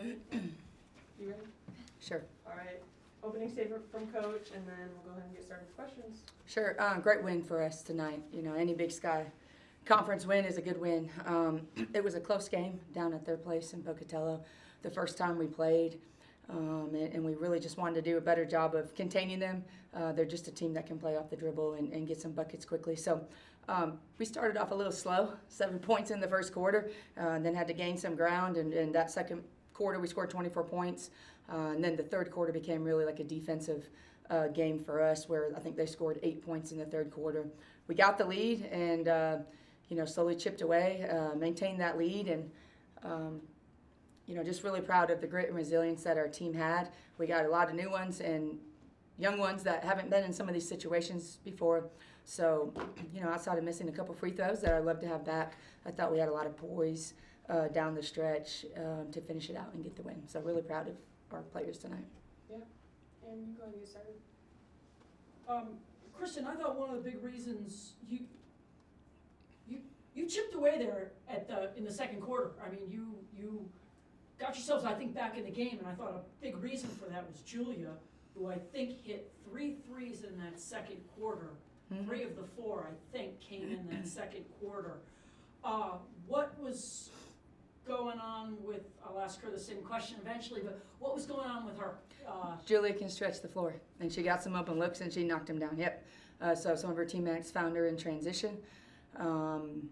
You ready? Sure. All right. Opening statement from Coach, and then we'll go ahead and get started with questions. Sure. Great win for us tonight. Any Big Sky conference win is a good win. It was a close game down at their place in Pocatello the first time we played, and we really just wanted to do a better job of containing them. They're just a team that can play off the dribble and get some buckets quickly. So we started off a little slow, 7 points in the first quarter, and then had to gain some ground. And that second quarter, we scored 24 points. And then the third quarter became really like a defensive game for us, where I think they scored 8 points in the third quarter. We got the lead and, slowly chipped away, maintained that lead, and, just really proud of the grit and resilience that our team had. We got a lot of new ones and young ones that haven't been in some of these situations before. So, outside of missing a couple free throws that I'd love to have back, I thought we had a lot of poise down the stretch to finish it out and get the win. So really proud of our players tonight. Yeah. And you go ahead and get started. Kristen, I thought one of the big reasons you chipped away there in the second quarter. I mean, you got yourselves, I think, back in the game, and I thought a big reason for that was Julia, who I think hit 3 threes in that second quarter. Mm-hmm. 3 of the 4, I think, came in that second quarter. What was going on with, I'll ask her the same question eventually, but what was going on with her? Julia can stretch the floor, and she got some open looks, and she knocked them down. Yep. So some of her teammates found her in transition. And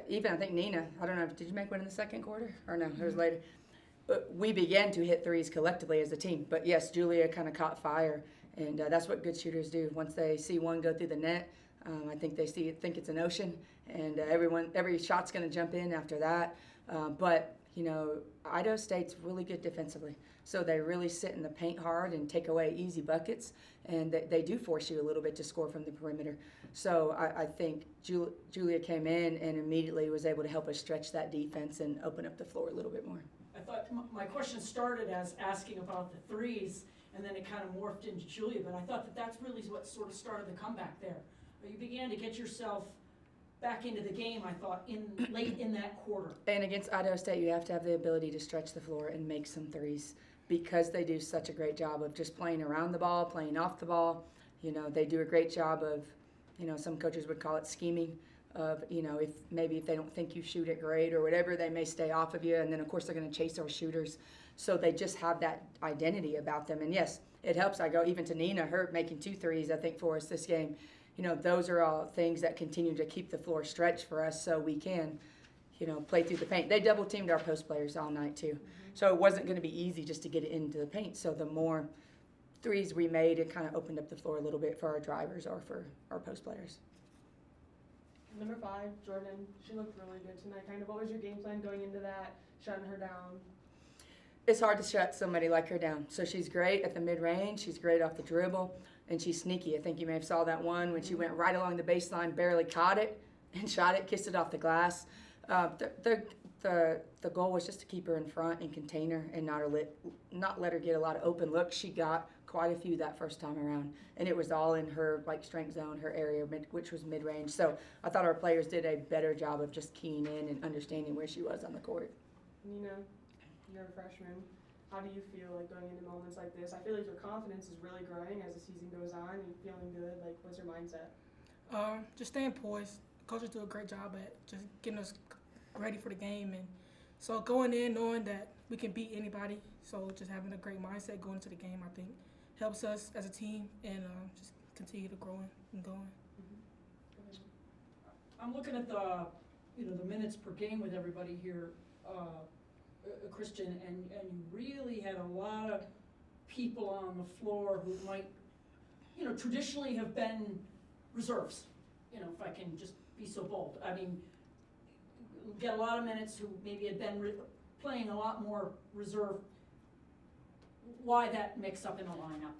even I think Neenah, I don't know, did you make one in the second quarter? Or no, it was later. But we began to hit threes collectively as a team. But yes, Julia kind of caught fire, and that's what good shooters do. Once they see one go through the net, I think they think it's an ocean, and every shot's going to jump in after that. But Idaho State's really good defensively, so they really sit in the paint hard and take away easy buckets, and they do force you a little bit to score from the perimeter. So I think Julia came in and immediately was able to help us stretch that defense and open up the floor a little bit more. I thought my question started as asking about the threes, and then it kind of morphed into Julia, but I thought that's really what sort of started the comeback there. You began to get yourself back into the game, I thought, late in that quarter. And against Idaho State, you have to have the ability to stretch the floor and make some threes, because they do such a great job of just playing around the ball, playing off the ball. They do a great job of, some coaches would call it scheming, of, if they don't think you shoot it great or whatever, they may stay off of you. And then, of course, they're going to chase our shooters. So they just have that identity about them. And, yes, it helps. I go even to Neenah, her making 2 threes, I think, for us this game. Those are all things that continue to keep the floor stretched for us so we can, play through the paint. They double-teamed our post players all night, too. Mm-hmm. So it wasn't going to be easy just to get it into the paint. So the more threes we made, it kind of opened up the floor a little bit for our drivers or for our post players. Number 5, Jordan, she looked really good tonight. Kind of, what was your game plan going into that, shutting her down? It's hard to shut somebody like her down. So she's great at the mid-range. She's great off the dribble. And she's sneaky. I think you may have saw that one when she went right along the baseline, barely caught it, and shot it, kissed it off the glass. The goal was just to keep her in front and contain her and not let her get a lot of open looks. She got quite a few that first time around, and it was all in her strength zone, her area, which was mid-range. So I thought our players did a better job of just keying in and understanding where she was on the court. Neenah, you're a freshman. How do you feel going into moments like this? I feel like your confidence is really growing as the season goes on. You're feeling good. What's your mindset? Just staying poised. Coaches do a great job at just getting us ready for the game, and so going in knowing that we can beat anybody. So just having a great mindset going into the game, I think, helps us as a team and just continue to grow and going. Mm-hmm. I'm looking at the minutes per game with everybody here. Christian, and you really had a lot of people on the floor who might, traditionally have been reserves, if I can just be so bold. I mean, get a lot of minutes who maybe had been playing a lot more reserve. Why that mix up in the lineup?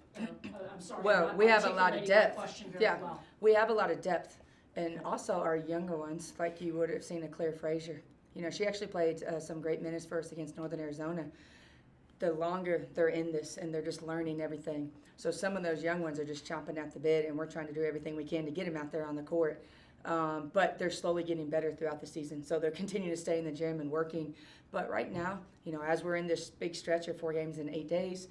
I'm sorry. Well, we have a lot of depth. Well. We have a lot of depth. And also our younger ones, like you would have seen a Claire Frazier. She actually played some great minutes for us against Northern Arizona. The longer they're in this and they're just learning everything. So some of those young ones are just chomping at the bit, and we're trying to do everything we can to get them out there on the court. But they're slowly getting better throughout the season. So they're continuing to stay in the gym and working. But right now, as we're in this big stretch of 4 games in 8 days,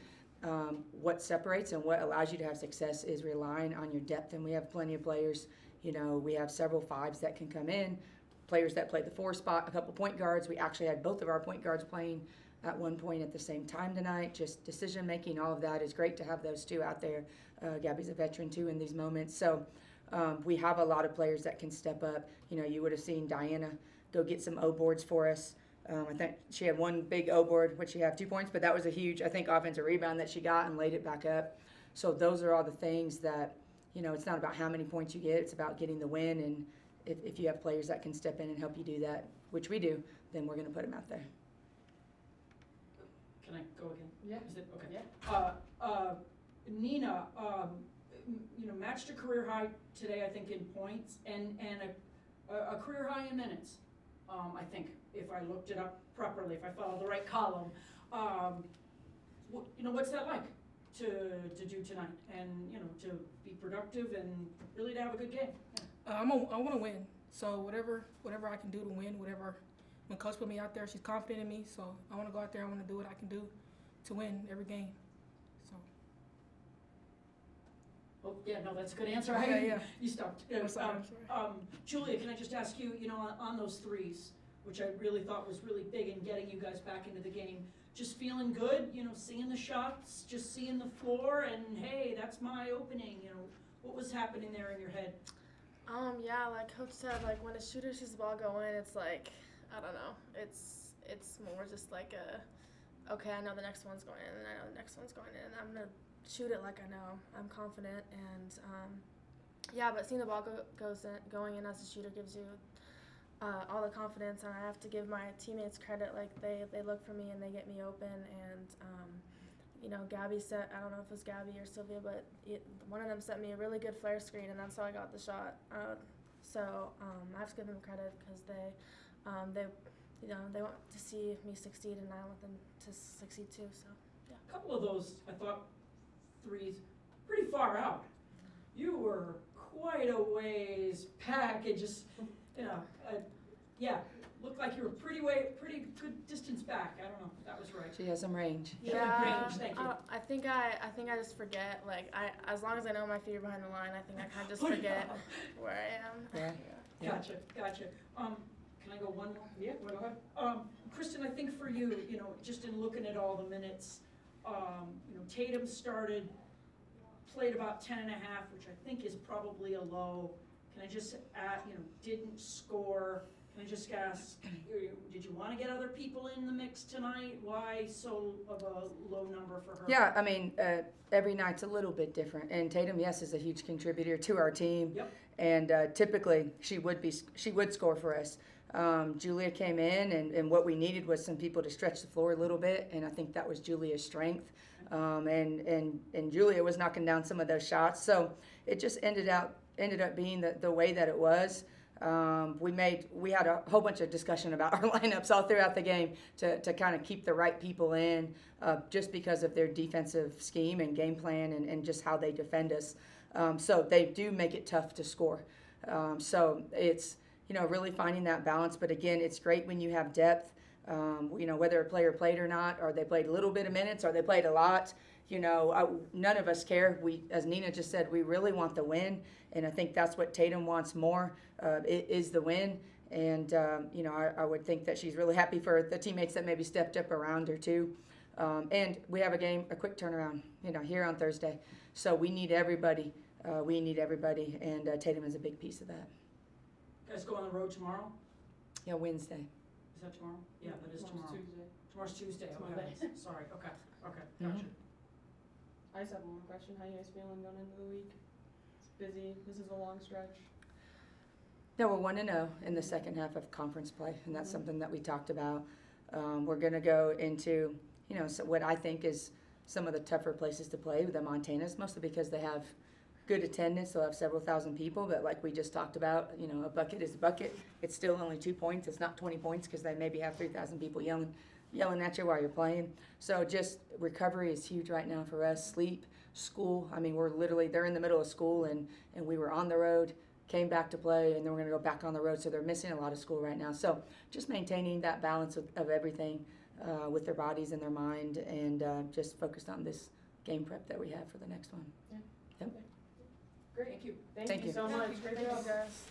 what separates and what allows you to have success is relying on your depth. And we have plenty of players. We have several fives that can come in, players that play the 4 spot, a couple point guards. We actually had both of our point guards playing at one point at the same time tonight. Just decision making, all of that is great to have those two out there. Gabby's a veteran too in these moments. So we have a lot of players that can step up. You would have seen Diana go get some O boards for us. I think she had one big O board, which she had 2 points, but that was a huge, I think, offensive rebound that she got and laid it back up. So those are all the things that, it's not about how many points you get, it's about getting the win. And if you have players that can step in and help you do that, which we do, then we're going to put them out there. Can I go again? Yeah. Is it, okay. Yeah. Neenah, matched a career high today, I think, in points and a career high in minutes. I think, if I looked it up properly, if I followed the right column. What's that like to do tonight and, to be productive and really to have a good game? Yeah. I want to win. So whatever I can do to win, when coach put me out there, she's confident in me. So I want to go out there. I want to do what I can do to win every game. So. Oh, yeah, no, that's a good answer. Yeah. You stopped. I'm sorry. Julia, can I just ask you, on those threes, which I really thought was really big in getting you guys back into the game, just feeling good, seeing the shots, just seeing the floor, and hey, that's my opening, what was happening there in your head? Yeah, like Coach said, like when a shooter sees the ball go in, it's like, I don't know, it's more just like okay, I know the next one's going in, and I know the next one's going in, and I'm gonna shoot it like I know. I'm confident, and yeah, but seeing the ball going in as a shooter gives you all the confidence, and I have to give my teammates credit. Like they look for me and they get me open, and Gabby set, I don't know if it was Gabby or Sylvia, but one of them sent me a really good flare screen, and that's how I got the shot. So I have to give them credit because they want to see me succeed, and I want them to succeed too. So yeah. A couple of those, I thought, threes pretty far out. You were quite a ways back. It just, looked like you were pretty good distance back. I don't know if that was right. She has some range. Yeah, range, thank you. I think I just forget. Like as long as I know my feet are behind the line, I think I kind of just forget where I am. Yeah. Gotcha. Can I go one more? Yeah, go ahead. Kristen, I think for you, just in looking at all the minutes, Tatum played about 10 and a half, which I think is probably a low. Can I just add, didn't score? Can I just ask, did you want to get other people in the mix tonight? Why so of a low number for her? Yeah, I mean, every night's a little bit different. And Tatum, yes, is a huge contributor to our team. Yep. And typically, she would score for us. Julia came in, and what we needed was some people to stretch the floor a little bit, and I think that was Julia's strength. And Julia was knocking down some of those shots, so it just ended up being the way that it was. We had a whole bunch of discussion about our lineups all throughout the game to kind of keep the right people in, just because of their defensive scheme and game plan and just how they defend us. So they do make it tough to score. So it's really finding that balance. But again, it's great when you have depth. Whether a player played or not, or they played a little bit of minutes, or they played a lot. None of us care. We, as Neenah just said, we really want the win, and I think that's what Tatum wants more. It is the win, and I would think that she's really happy for the teammates that maybe stepped up around her too. And we have a quick turnaround, here on Thursday, so we need everybody. And Tatum is a big piece of that. You guys go on the road tomorrow? Yeah, Wednesday. Is that tomorrow? Yeah, that is tomorrow. Tuesday. Tomorrow's Tuesday. It's Okay. Monday. Sorry. Okay. Mhm. Gotcha. I just have one more question. How you guys feeling going into the week? It's busy. This is a long stretch. No, we're 1-0 in the second half of conference play, and that's something that we talked about. We're going to go into, so what I think is some of the tougher places to play, the Montanas, mostly because they have good attendance. They'll have several thousand people, but like we just talked about, a bucket is a bucket. It's still only 2 points. It's not 20 points because they maybe have 3,000 people yelling at you while you're playing. So just recovery is huge right now for us. Sleep, school. I mean, they're in the middle of school, and we were on the road, came back to play, and then we're going to go back on the road, so they're missing a lot of school right now. So just maintaining that balance of everything with their bodies and their mind, and just focused on this game prep that we have for the next one. Great, thank you. Thank Thank you you. so much. Great Thank job. you guys.